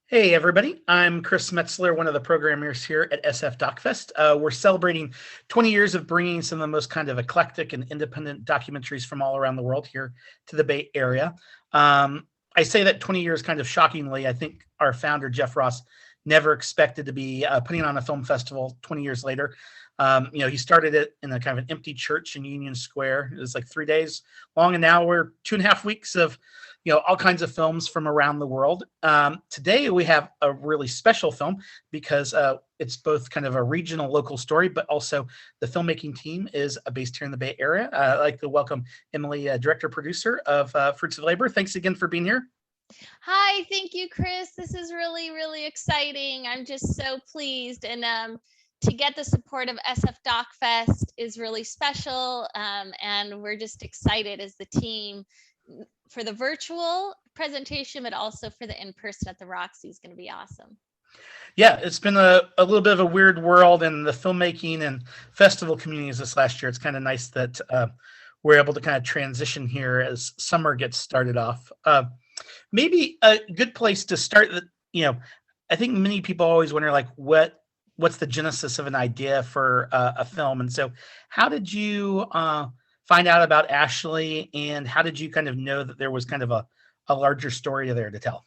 Hey, everybody. I'm Chris Metzler, one of the programmers here at SF DocFest. We're celebrating 20 years of bringing some of the most kind of eclectic and independent documentaries from all around the world here to the Bay Area. I say that 20 years kind of shockingly. I think our founder, Jeff Ross, never expected to be putting on a film festival 20 years later. He started it in a kind of an empty church in Union Square. It was like 3 days long, and now we're 2.5 weeks of all kinds of films from around the world. Today we have a really special film because it's both kind of a regional local story, but also the filmmaking team is based here in the Bay Area. I'd like to welcome Emily, director producer of Fruits of Labor. Thanks again for being here. Hi, thank you, Chris. This is really, really exciting. I'm just so pleased. And to get the support of SF Doc Fest is really special. And we're just excited as the team for the virtual presentation, but also for the in-person at the Roxy is going to be awesome. Yeah, it's been a little bit of a weird world in the filmmaking and festival communities this last year. It's kind of nice that we're able to kind of transition here as summer gets started off. Maybe a good place to start. I think many people always wonder like what's the genesis of an idea for a film, and so how did you find out about Ashley, and how did you kind of know that there was kind of a larger story there to tell?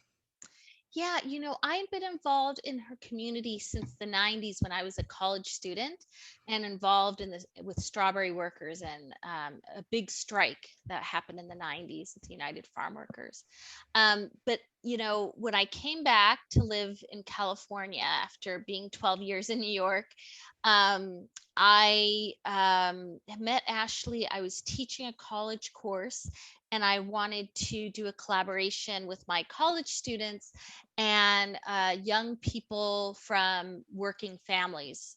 Yeah, I've been involved in her community since the 90s when I was a college student and involved in this with strawberry workers and a big strike that happened in the 90s with the United Farm Workers. But when I came back to live in California after being 12 years in New York, I met Ashley. I was teaching a college course and I wanted to do a collaboration with my college students and young people from working families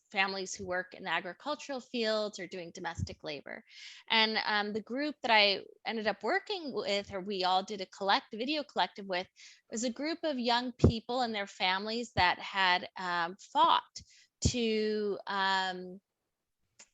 who work in the agricultural fields or doing domestic labor. And the group that I ended up working with, or we all did a video collective with, was a group of young people and their families that had fought to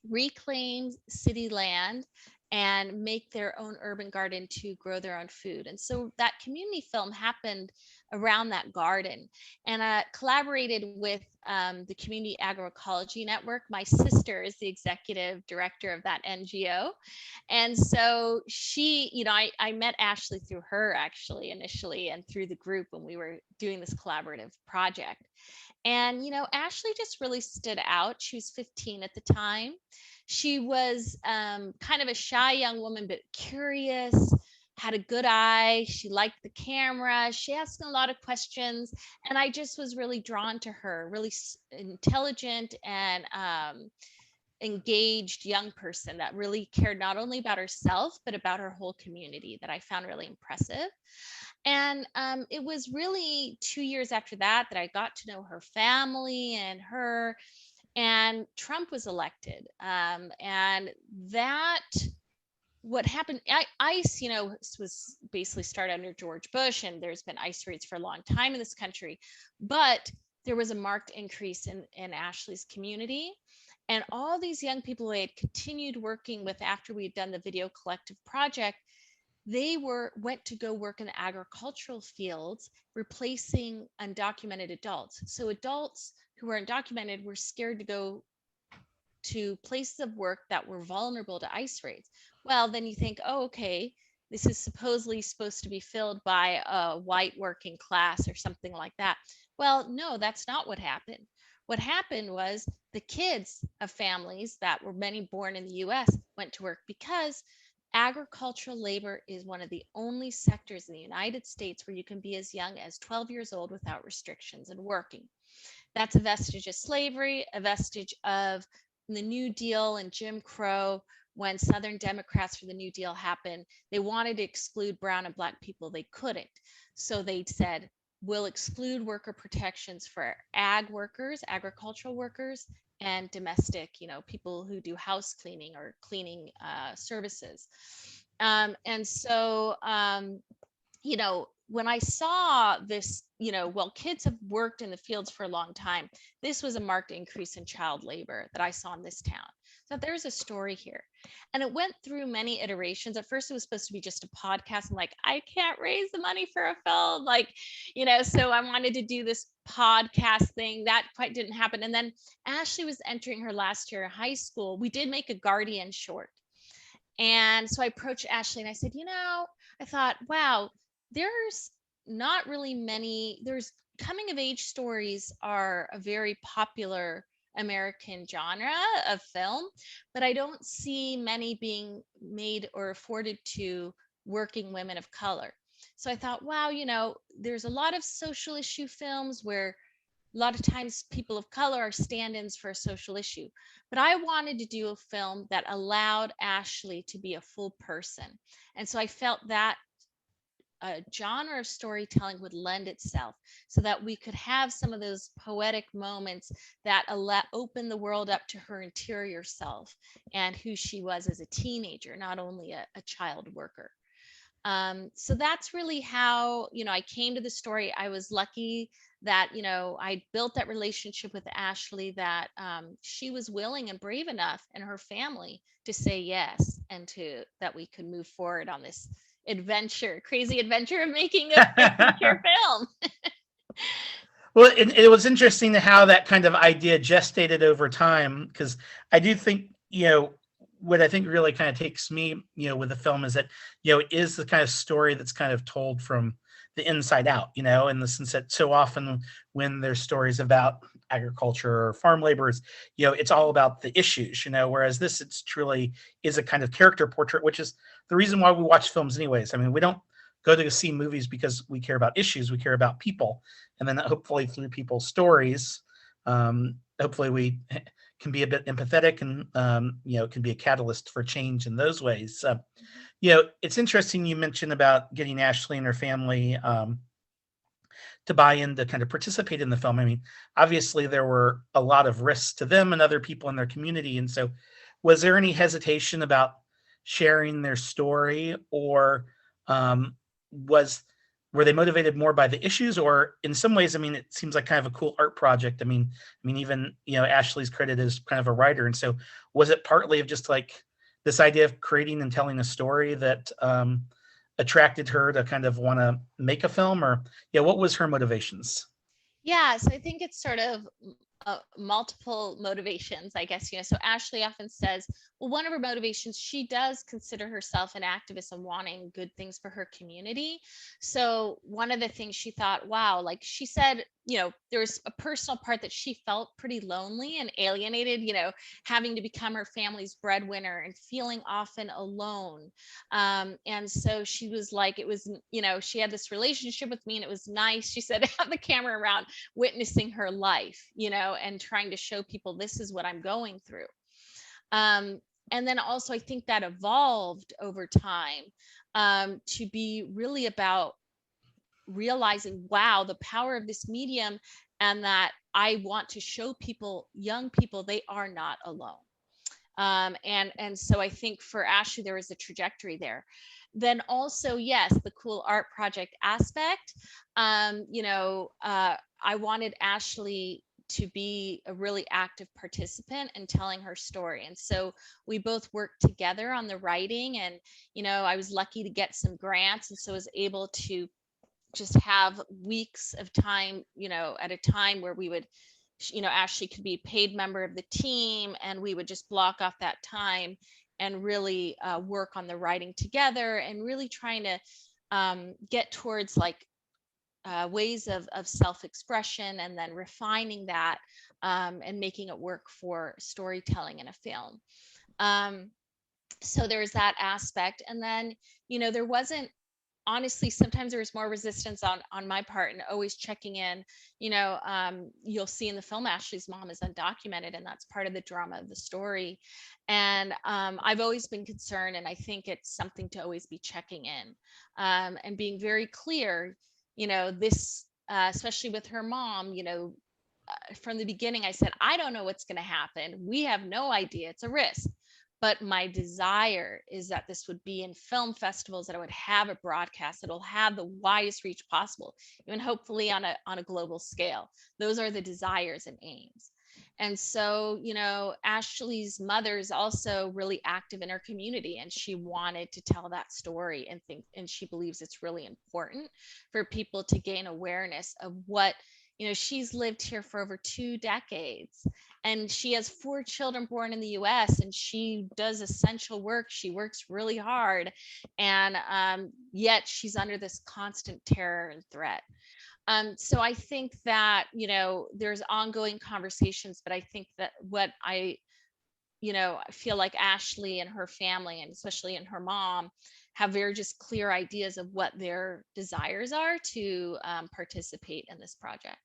reclaim city land and make their own urban garden to grow their own food. And so that community film happened around that garden. And I collaborated with the Community Agroecology Network. My sister is the executive director of that NGO. And so I met Ashley through her actually initially and through the group when we were doing this collaborative project. And, Ashley just really stood out. She was 15 at the time. She was kind of a shy young woman, but curious, had a good eye. She liked the camera. She asked a lot of questions. And I just was really drawn to her, really intelligent and engaged young person that really cared not only about herself, but about her whole community that I found really impressive. And it was really 2 years after that that I got to know her family and her. And Trump was elected. And that what happened ICE was basically started under George Bush, and there's been ICE raids for a long time in this country, but there was a marked increase in Ashley's community. And all these young people I had continued working with after we had done the video collective project, they went to go work in the agricultural fields, replacing undocumented adults. So adults who were undocumented were scared to go to places of work that were vulnerable to ICE raids. Well, then you think, oh, okay, this is supposedly supposed to be filled by a white working class or something like that. Well, no, that's not what happened. What happened was the kids of families that were many born in the US went to work because agricultural labor is one of the only sectors in the United States where you can be as young as 12 years old without restrictions and working. That's a vestige of slavery, a vestige of the New Deal and Jim Crow. When Southern Democrats for the New Deal happened, they wanted to exclude brown and black people. They couldn't. So they said, we'll exclude worker protections for ag workers, agricultural workers, and domestic, people who do house cleaning or cleaning services. And so, when I saw this, well, kids have worked in the fields for a long time. This was a marked increase in child labor that I saw in this town. So there's a story here. And it went through many iterations. At first, it was supposed to be just a podcast. I'm like, I can't raise the money for a film. Like, so I wanted to do this podcast thing. That quite didn't happen. And then Ashley was entering her last year of high school. We did make a Guardian short. And so I approached Ashley and I said, I thought, wow, there's not really many, there's coming of age stories are a very popular American genre of film, but I don't see many being made or afforded to working women of color. So I thought, wow, there's a lot of social issue films where a lot of times people of color are stand-ins for a social issue, but I wanted to do a film that allowed Ashley to be a full person. And so I felt that a genre of storytelling would lend itself so that we could have some of those poetic moments that open the world up to her interior self and who she was as a teenager, not only a child worker. So that's really how, I came to the story. I was lucky that, I built that relationship with Ashley, that she was willing and brave enough, and her family, to say yes, and that we could move forward on this crazy adventure of making a feature film. Well, it was interesting how that kind of idea gestated over time, because I do think, what I think really kind of takes me, with the film is that, it is the kind of story that's kind of told from the inside out, in the sense that so often when there's stories about agriculture or farm laborers, it's all about the issues, whereas this, it's truly is a kind of character portrait, which is the reason why we watch films anyways. I mean, we don't go to see movies because we care about issues, we care about people. And then hopefully through people's stories, hopefully we can be a bit empathetic and, can be a catalyst for change in those ways. It's interesting you mentioned about getting Ashley and her family to buy in to kind of participate in the film. I mean, obviously there were a lot of risks to them and other people in their community. And so was there any hesitation about sharing their story, or was were they motivated more by the issues, or in some ways, I mean, it seems like kind of a cool art project. I mean, even, Ashley's credit is kind of a writer. And so was it partly of just like this idea of creating and telling a story that attracted her to kind of want to make a film, or what was her motivations? Yeah, so I think it's sort of multiple motivations, I guess. So Ashley often says, well, one of her motivations, she does consider herself an activist and wanting good things for her community. So one of the things she thought, wow, like she said, there was a personal part that she felt pretty lonely and alienated, having to become her family's breadwinner and feeling often alone. And so she was like, it was, she had this relationship with me and it was nice, she said, to have the camera around witnessing her life, and trying to show people this is what I'm going through. And then also, I think that evolved over time to be really about realizing, wow, the power of this medium, and that I want to show people, young people, they are not alone. And so I think for Ashley, there is a trajectory there. Then also, yes, the cool art project aspect. I wanted Ashley to be a really active participant in telling her story. And so we both worked together on the writing, and, I was lucky to get some grants. And so I was able to just have weeks of time, at a time where we would, Ashley could be a paid member of the team, and we would just block off that time and really work on the writing together, and really trying to get towards like ways of self-expression, and then refining that and making it work for storytelling in a film. So there's that aspect. And then, there wasn't, honestly, sometimes there was more resistance on my part, and always checking in. You'll see in the film, Ashley's mom is undocumented, and that's part of the drama of the story. And I've always been concerned, and I think it's something to always be checking in, and being very clear, this, especially with her mom, from the beginning, I said, I don't know what's going to happen. We have no idea. It's a risk. But my desire is that this would be in film festivals, that I would have it broadcast, that it'll have the widest reach possible, even hopefully on a global scale. Those are the desires and aims. And so, Ashley's mother is also really active in her community, and she wanted to tell that story, and she believes it's really important for people to gain awareness of what, she's lived here for over 2 decades, and she has 4 children born in the US, and she does essential work. She works really hard, and yet she's under this constant terror and threat. So I think that, there's ongoing conversations, but I think that what I feel like Ashley and her family, and especially in her mom, have very just clear ideas of what their desires are to participate in this project.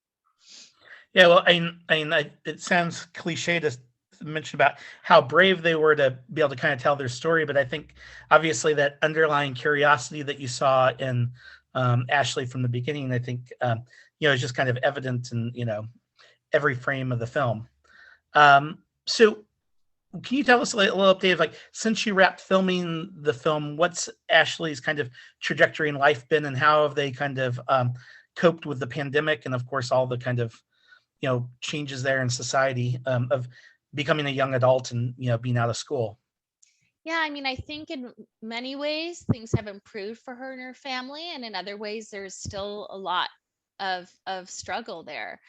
Yeah, well, it sounds cliche to mention about how brave they were to be able to kind of tell their story, but I think obviously that underlying curiosity that you saw in Ashley from the beginning, I think is just kind of evident in every frame of the film. So, can you tell us a little update of, like, since you wrapped filming the film, what's Ashley's kind of trajectory in life been, and how have they kind of coped with the pandemic, and of course all the kind of changes there in society, of becoming a young adult and being out of school. Yeah, I mean, I think in many ways things have improved for her and her family, and in other ways there's still a lot of struggle there.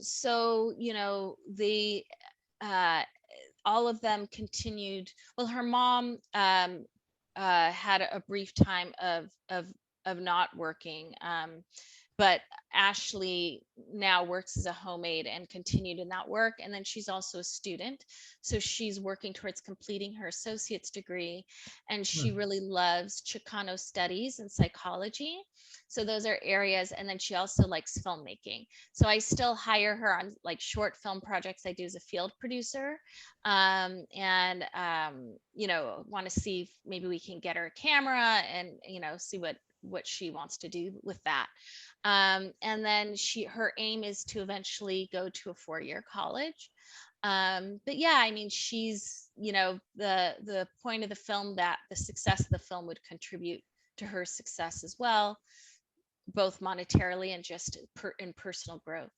So, the uh, all of them continued. Well, her mom had a brief time of not working. But Ashley now works as a homemaid and continued in that work. And then she's also a student. So she's working towards completing her associate's degree. And she Hmm. really loves Chicano studies and psychology. So those are areas. And then she also likes filmmaking. So I still hire her on like short film projects I do as a field producer. And want to see if maybe we can get her a camera and, see what she wants to do with that. And then her aim is to eventually go to a 4-year college. But yeah, I mean, she's, the point of the film, that the success of the film would contribute to her success as well, both monetarily and just in personal growth.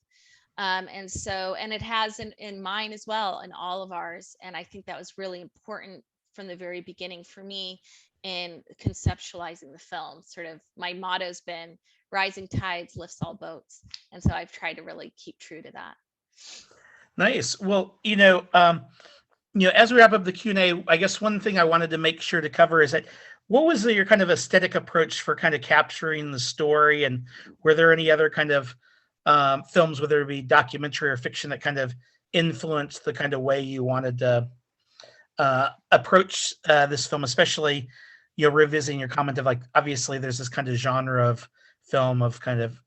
And it has in mine as well, in all of ours. And I think that was really important from the very beginning for me in conceptualizing the film. Sort of my motto's been rising tides lifts all boats. And so I've tried to really keep true to that. Nice. Well, as we wrap up the Q&A, I guess one thing I wanted to make sure to cover is that, what was your kind of aesthetic approach for kind of capturing the story, and were there any other kind of films, whether it be documentary or fiction, that kind of influenced the kind of way you wanted to approach this film, especially revisiting your comment of, like, obviously there's this kind of genre of film of kind of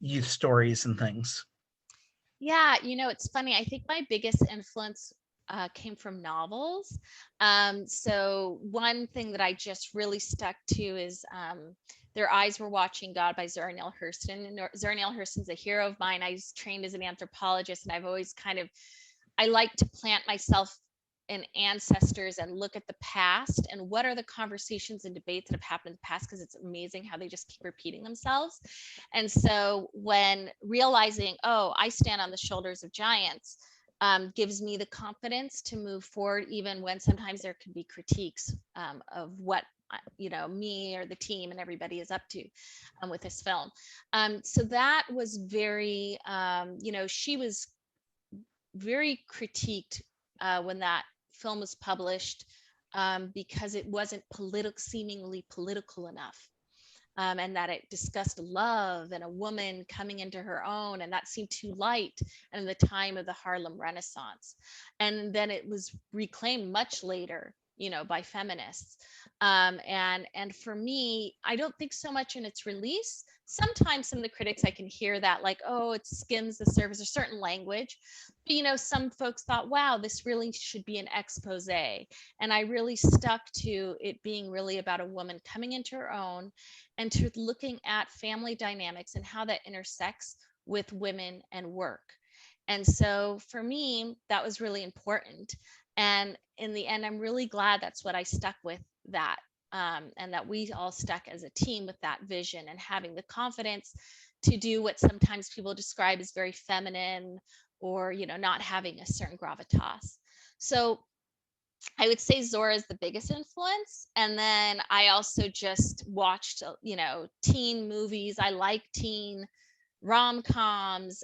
youth stories and things. Yeah, it's funny. I think my biggest influence came from novels. So one thing that I just really stuck to is Their Eyes Were Watching God by Zora Neale Hurston. And Zora Neale Hurston's a hero of mine. I was trained as an anthropologist, and I've always I like to plant myself in ancestors and look at the past and what are the conversations and debates that have happened in the past, because it's amazing how they just keep repeating themselves. And so when realizing, oh, I stand on the shoulders of giants, gives me the confidence to move forward, even when sometimes there can be critiques of what me or the team and everybody is up to with this film. So that was very, she was very critiqued when that film was published, because it wasn't seemingly political enough. And that it discussed love and a woman coming into her own, and that seemed too light in the time of the Harlem Renaissance. And then it was reclaimed much later, by feminists. And for me, I don't think so much in its release. Sometimes some of the critics, I can hear that, like, oh, it skims the surface or certain language. But some folks thought, wow, this really should be an expose. And I really stuck to it being really about a woman coming into her own, and to looking at family dynamics and how that intersects with women and work. And so for me, that was really important. And in the end, I'm really glad that's what I stuck with, that and that we all stuck as a team with that vision and having the confidence to do what sometimes people describe as very feminine, or not having a certain gravitas. So I would say Zora is the biggest influence. And then I also just watched, teen movies. I like teen rom-coms,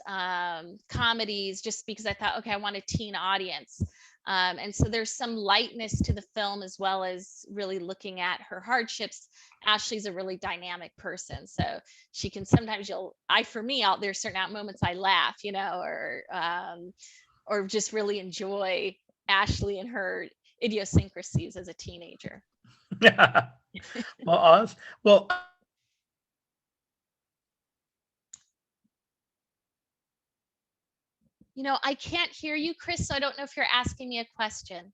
comedies, just because I thought, okay, I want a teen audience. And so there's some lightness to the film, as well as really looking at her hardships. Ashley's a really dynamic person, so she can sometimes there's certain moments I laugh, or just really enjoy Ashley and her idiosyncrasies as a teenager. Well, Oz, well, I can't hear you, Chris, so I don't know if you're asking me a question.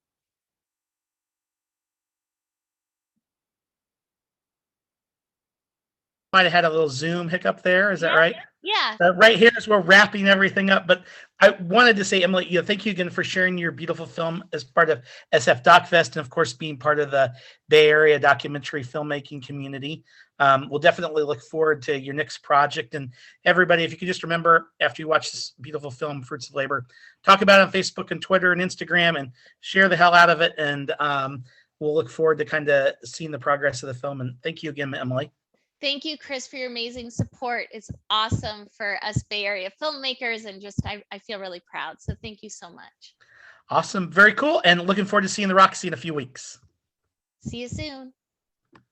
might have had a little Zoom hiccup there. Is that right? Yeah. Right here is we're wrapping everything up, but I wanted to say, Emily, thank you again for sharing your beautiful film as part of SF DocFest, and of course being part of the Bay Area documentary filmmaking community. We'll definitely look forward to your next project. And everybody, if you could just remember, after you watch this beautiful film, Fruits of Labor, talk about it on Facebook and Twitter and Instagram, and share the hell out of it. And we'll look forward to kind of seeing the progress of the film. And thank you again, Emily. Thank you, Chris, for your amazing support. It's awesome for us Bay Area filmmakers, and just I feel really proud. So thank you so much. Awesome. Very cool. And looking forward to seeing the Roxy in a few weeks. See you soon.